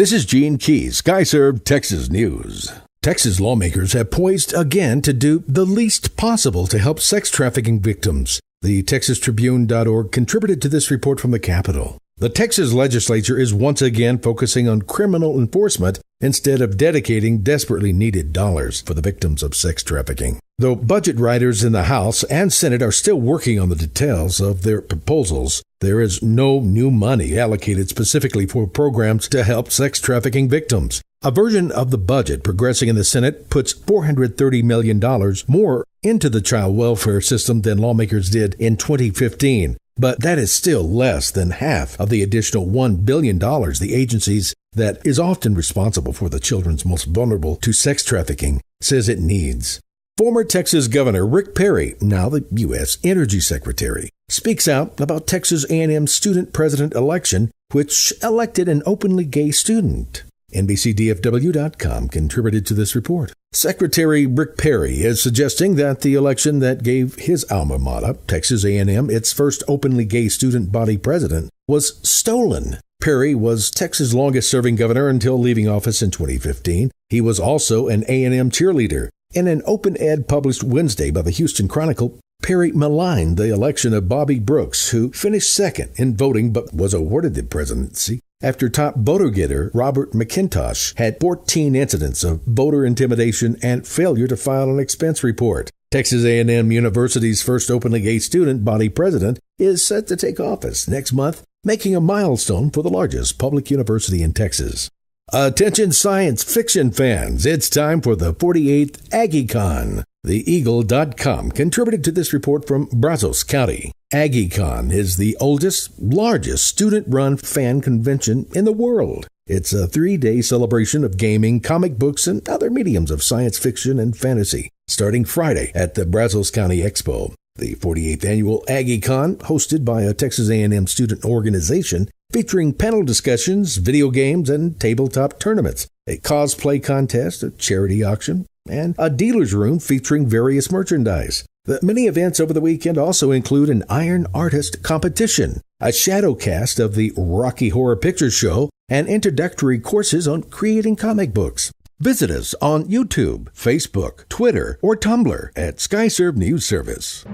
This is Gene Keys, Skyserve, Texas News. Texas lawmakers have poised again to do the least possible to help sex trafficking victims. The TexasTribune.org contributed to this report from the Capitol. The Texas legislature is once again focusing on criminal enforcement instead of dedicating desperately needed dollars for the victims of sex trafficking. Though budget writers in the House and Senate are still working on the details of their proposals, there is no new money allocated specifically for programs to help sex trafficking victims. A version of the budget progressing in the Senate puts $430 million more into the child welfare system than lawmakers did in 2015. But that is still less than half of the additional $1 billion the agencies that is often responsible for the children's most vulnerable to sex trafficking says it needs. Former Texas Governor Rick Perry, now the U.S. Energy Secretary, speaks out about Texas A&M student president election, which elected an openly gay student. NBCDFW.com contributed to this report. Secretary Rick Perry is suggesting that the election that gave his alma mater, Texas A&M, its first openly gay student body president, was stolen. Perry was Texas' longest-serving governor until leaving office in 2015. He was also an A&M cheerleader. In an open ed published Wednesday by the Houston Chronicle, Perry maligned the election of Bobby Brooks, who finished second in voting but was awarded the presidency after top voter-getter Robert McIntosh had 14 incidents of voter intimidation and failure to file an expense report. Texas A&M University's first openly gay student body president is set to take office next month, making a milestone for the largest public university in Texas. Attention science fiction fans, it's time for the 48th Aggiecon. TheEagle.com contributed to this report from Brazos County. Aggiecon is the oldest, largest student-run fan convention in the world. It's a 3-day celebration of gaming, comic books, and other mediums of science fiction and fantasy, starting Friday at the Brazos County Expo. The 48th annual Aggiecon, hosted by a Texas A&M student organization, featuring panel discussions, video games, and tabletop tournaments, a cosplay contest, a charity auction, and a dealer's room featuring various merchandise. The many events over the weekend also include an Iron Artist competition, a shadow cast of the Rocky Horror Picture Show, and introductory courses on creating comic books. Visit us on YouTube, Facebook, Twitter, or Tumblr at Skyserve News Service.